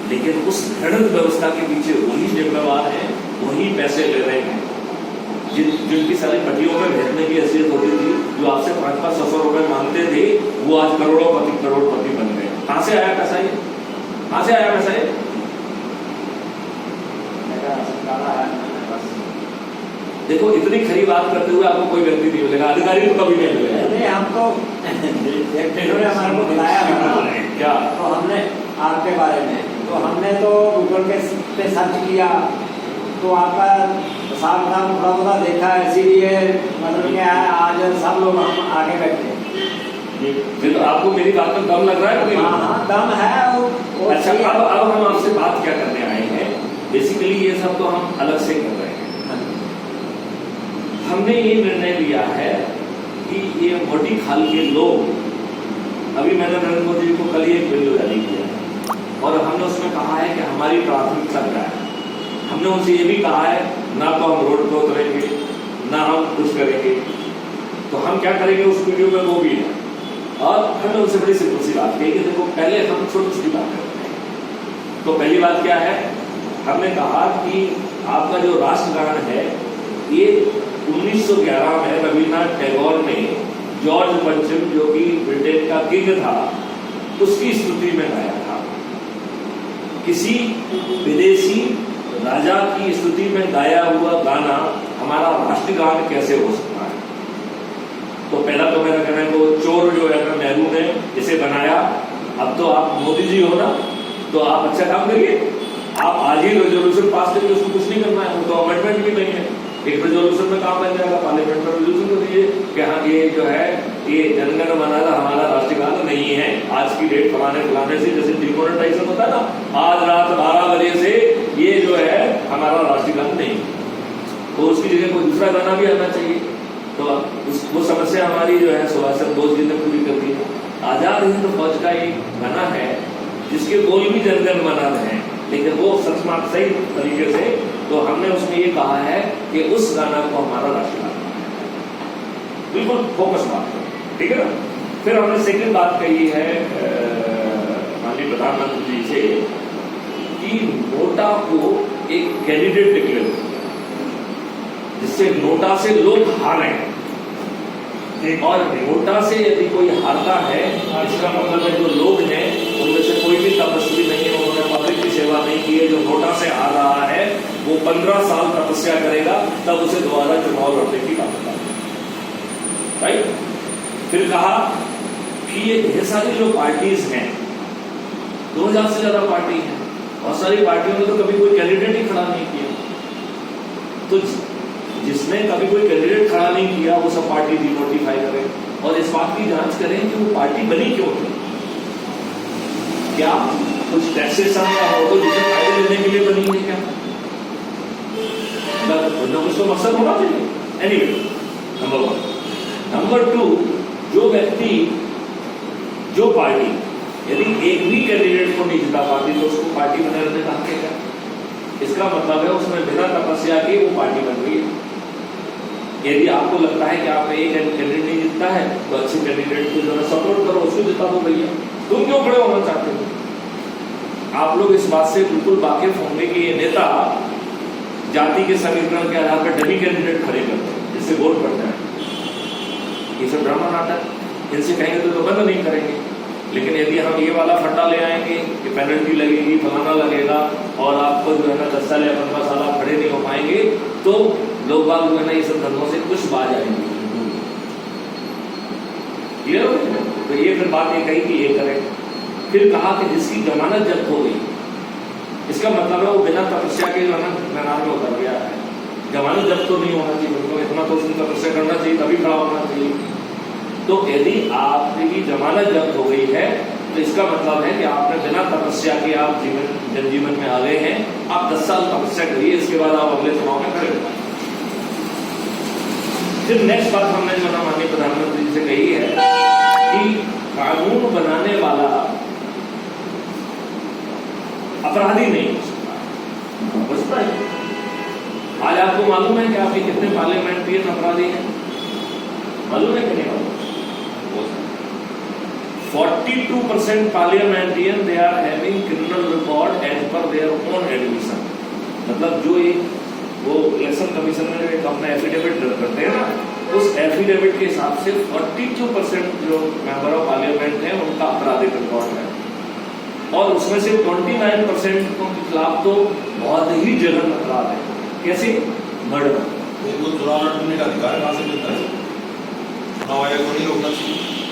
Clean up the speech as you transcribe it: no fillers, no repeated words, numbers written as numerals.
लेकिन उस घृणित व्यवस्था के पीछे वही जिम्मेवार हैं, वही पैसे ले रहे हैं जिनकी सारी पट्टियों में भेजने की हैसियत होती थी, जो आपसे 500-600 रुपए मांगते थे, वो आज करोड़पति बन गए। कहां से आया पैसा ये? कहां से आया पैसा ये? देखो, इतनी खरी बात करते हुए आपको कोई व्यक्ति नहीं मिलेगा, अधिकारी तो कभी नहीं मिलेगा। नहीं, हम तो इन्होंने हमारे को बताया क्या, तो हमने आपके बारे में, तो हमने तो गूगल पे सर्च किया, तो आपका साफ नाम थोड़ा थोड़ा देखा, इसीलिए मतलब क्या है, आज सब लोग हम आगे बैठे। तो आपको मेरी बात में दम लग रहा है? हाँ, दम है। अच्छा, अब हम आपसे बात क्या करने आए हैं? बेसिकली ये सब तो हम अलग से कर रहे हैं। हमने ये निर्णय लिया है कि ये मोटी खाल के लोग, अभी मैंने नरेंद्र मोदी जी को कल एक वीडियो जारी किया और हमने उसमें कहा है कि हमारी प्राथमिकता क्या है। हमने उनसे ये भी कहा है, ना तो हम रोड पर उतरेंगे, ना हम कुछ करेंगे, तो हम क्या करेंगे उस वीडियो में वो भी है। और हमने उनसे बड़ी सिंपल सी बात कही कि देखो, पहले हम छोटी छोटी बात करते हैं। तो पहली बात क्या है, हमने कहा कि आपका जो राष्ट्रगान है, ये 1911 में रविन्द्रनाथ टैगोर ने जॉर्ज पंचम, जो कि ब्रिटेन का किंग था, उसकी स्तुति में गाया था। किसी विदेशी राजा की स्तुति में गाया हुआ गाना हमारा राष्ट्रगान कैसे हो सकता है? तो पहला तो मेरा कहना है, तो चोर जो है ना, नेहरू ने इसे बनाया। अब तो आप मोदी जी हो ना, तो आप अच्छा काम करिए, आप आज ही रेजोल्यूशन पास करिए, उसको कुछ नहीं करना है, वो तो अमेंडमेंट भी नहीं है, एक रेजोल्यूशन में काम बन जाएगा, पार्लियामेंट में रेजोल्यूशन कर दीजिए कि हाँ, ये जो है ये जनगण मन हमारा राष्ट्रगान नहीं है, आज की डेट फलाने से, जैसे डिमोनेटाइजेशन होता है ना, आज रात 12 बजे से ये जो है हमारा राष्ट्रगान नहीं, तो उसकी जगह कोई दूसरा गाना भी आना चाहिए। तो वो समस्या हमारी जो है सुभाष चंद्र बोस जी ने पूरी कर दी है। आजाद हिंद फौज का एक गाना है जिसके बोल भी जनगण मन है, लेकिन वो सचमाच सही तरीके से, तो हमने उसमें ये कहा है कि उस गाना को हमारा राष्ट्रगान, बिल्कुल फोकस बात करें, ठीक है ना। फिर हमने सेकंड बात कही है माननीय प्रधानमंत्री जी से कि नोटा को एक कैंडिडेट डिक्लेयर किया, जिससे नोटा से लोग हारे, और नोटा से यदि कोई हारता है, इसका मतलब है जो लोग हैं उनमें से कोई भी तपस्वी नहीं है, उन्होंने पब्लिक की सेवा नहीं की है, जो नोटा से आ रहा है वो 15 साल तपस्या करेगा, तब उसे दोबारा चुनाव लड़ने की बात है, राइट। फिर कहा कि ये सारी जो पार्टीज हैं, 2000 से ज्यादा पार्टी है, बहुत सारी पार्टियों ने तो कभी कोई कैंडिडेट ही खड़ा नहीं किया, तो जिसने कभी कोई कैंडिडेट खड़ा नहीं किया वो सब पार्टी डिनोटिफाई करें और इस बात की जांच करें कि वो पार्टी बनी क्यों थी। क्या कुछ टैक्सेशन या हो तो जिसे फायदे लेने के लिए बनी है क्या? कुछ तो मकसद होना चाहिए। Anyway, number 1। नंबर 2, जो व्यक्ति, जो पार्टी यदि एक भी कैंडिडेट को नहीं जिता पाती तो उसको पार्टी बने रहने का क्या? इसका मतलब है उसमें बिना तपस्या के वो पार्टी बन गई है। यदि आपको लगता है कि आप एक कैंडिडेट नहीं जीतता है तो अच्छे कैंडिडेट को जरा सपोर्ट करो, उसको जिता दो भैया, तुम क्यों खड़े होना चाहते हो? आप लोग इस बात से बिल्कुल वाकिफ होंगे कि ये नेता जाति के समीकरण के आधार पर डमी कैंडिडेट खड़े करते हैं, जिससे वोट पड़ता है। ये सब ड्रामा नाटक, इनसे कहेंगे तो बंद नहीं करेंगे, लेकिन यदि हम ये वाला फंडा ले आएंगे कि पेनल्टी लगेगी, फलाना लगेगा, और आपको जो है ना 10 साल या 15 साल आप खड़े नहीं हो पाएंगे, तो लोग बाग जो है ना ये सब धर्मों से कुछ बाज आएंगे। क्लियर हो? तो ये फिर बात ये कही कि ये करें। फिर कहा कि जिसकी जमानत जब्त हो गई, इसका मतलब है वो बिना तपस्या के मैदान में उतर गया है। जमानत जब्त तो नहीं होना चाहिए, तो इतना तो उसकी तपस्या करना चाहिए, तभी खड़ा होना चाहिए। तो यदि आपकी जमानत जब्त हो गई है तो इसका मतलब है कि आपने बिना तपस्या के आप जनजीवन में आ गए हैं। आप 10 साल तपस्या करिए, इसके बाद आप अगले चुनाव में खड़े हो। फिर नेक्स्ट बात हमने जो ना माननीय प्रधानमंत्री जी से कही है कि कानून बनाने वाला अपराधी नहीं हो सकता है। आज आपको मालूम है कि आपके कितने पार्लियामेंट्रियन अपराधी हैं? मालूम है कि नहीं मालूम? 42% parliamentarian they are having criminal record at मतलब जो एक वो इलेक्शन कमीशन में एक अपना एफिडेविट करते हैं ना, उस एफिडेविट के हिसाब से 42% जो मेंबर ऑफ पार्लियामेंट हैं उनका आपराधिक रिकॉर्ड है, और उसमें से 29% के खिलाफ तो बहुत ही जघन्य अपराध है। कैसे? मर्डर। उनको चुनाव लड़ने का अधिकार कहाँ से मिलता है? चुनाव आयोग को नहीं रोकना चाहिए।